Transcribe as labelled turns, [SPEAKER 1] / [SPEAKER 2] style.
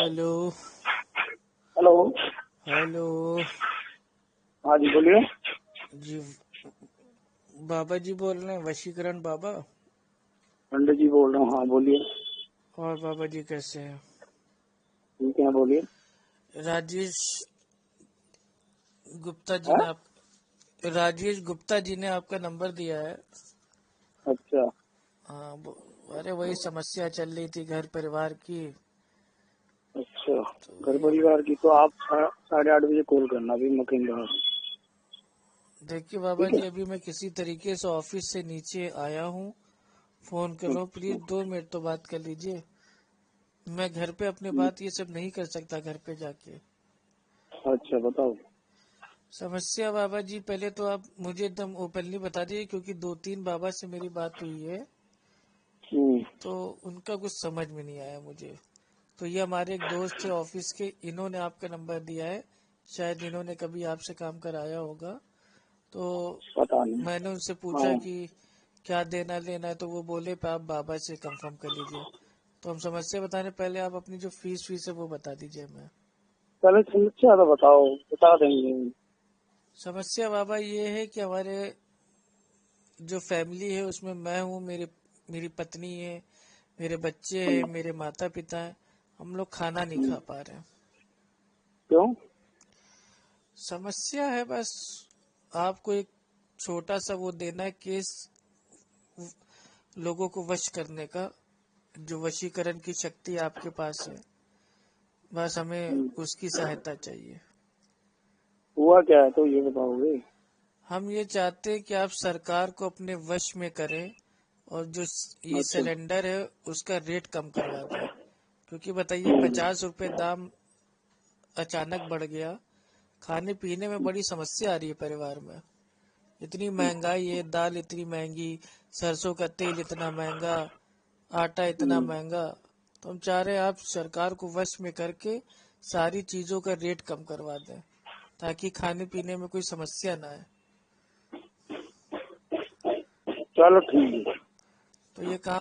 [SPEAKER 1] Hello.
[SPEAKER 2] Hello.
[SPEAKER 1] Hello.
[SPEAKER 2] हाँ जी बोलिए।
[SPEAKER 1] जी, बाबा जी बोल रहे हैं, वशीकरण बाबा।
[SPEAKER 2] पंडित जी बोल रहा हूँ। हाँ बोलिए।
[SPEAKER 1] और बाबा जी कैसे हैं?
[SPEAKER 2] ठीक है बोलिए।
[SPEAKER 1] राजेश गुप्ता जी
[SPEAKER 2] हाँ?
[SPEAKER 1] ने आप राजेश गुप्ता जी ने आपका नंबर दिया है।
[SPEAKER 2] अच्छा।
[SPEAKER 1] हाँ, अरे वही समस्या चल रही थी घर परिवार की।
[SPEAKER 2] अच्छा।
[SPEAKER 1] तो
[SPEAKER 2] घर
[SPEAKER 1] वही,
[SPEAKER 2] परिवार की तो आप 8:30 बजे कॉल करना, अभी मैं कहीं बाहर हूँ।
[SPEAKER 1] देखिए बाबा
[SPEAKER 2] ठीक
[SPEAKER 1] जी,
[SPEAKER 2] है।
[SPEAKER 1] अभी मैं किसी तरीके से ऑफिस से नीचे आया हूँ। फोन कर रहा हूँ,
[SPEAKER 2] अच्छा।
[SPEAKER 1] प्लीज 2 मिनट तो बात कर लीजिए। मैं घर पे अपनी बात ये सब नहीं कर सकता घर पे जाके।
[SPEAKER 2] अच्छा बताओ।
[SPEAKER 1] समस्या बाबा जी, पहले तो आप मुझे एकदम ओपनली बता दीजिए, क्योंकि 2-3 बाबा से मेरी बात हुई है
[SPEAKER 2] हम्म।
[SPEAKER 1] तो उनका कुछ समझ में नहीं आया मुझे। तो ये हमारे एक दोस्त थे ऑफिस के, इन्होंने आपका नंबर दिया है। शायद इन्होंने कभी आपसे काम कराया होगा। तो
[SPEAKER 2] पता नहीं।
[SPEAKER 1] मैंने उनसे पूछा
[SPEAKER 2] हाँ।
[SPEAKER 1] कि क्या देना लेना है, तो वो बोले आप बाबा से कंफर्म कर लीजिए। तो हम समस्या बताने पहले आप अपनी जो फीस है वो बता दीजिए हमें।
[SPEAKER 2] पहले समस्या तो बताओ, बता देंगे।
[SPEAKER 1] समस्या बाबा ये है कि हमारे जो फैमिली है उसमें मैं हूँ, मेरी मेरी पत्नी है, मेरे बच्चे हैं, मेरे माता पिता हैं। हम लोग खाना नहीं खा पा रहे हैं।
[SPEAKER 2] क्यों?
[SPEAKER 1] समस्या है बस, आपको एक छोटा सा वो देना है केस, लोगों को वश करने का, जो वशीकरण की शक्ति आपके पास है। बस हमें उसकी सहायता चाहिए।
[SPEAKER 2] हुआ क्या है तो ये बताओगे?
[SPEAKER 1] हम ये चाहते हैं कि आप सरकार को अपने वश में करें और जो ये
[SPEAKER 2] अच्छा।
[SPEAKER 1] सिलेंडर है उसका रेट कम करवा दें। क्योंकि बताइए, 50 रुपए दाम अचानक बढ़ गया। खाने पीने में बड़ी समस्या आ रही है परिवार में। इतनी महंगाई है, दाल इतनी महंगी, सरसों का तेल इतना महंगा, आटा इतना महंगा। तो हम चाह रहे हैं आप सरकार को वश में करके सारी चीजों का रेट कम करवा दें, ताकि खाने पीने में कोई समस्या ना आए।
[SPEAKER 2] चलो ठीक है।
[SPEAKER 1] तो ये काम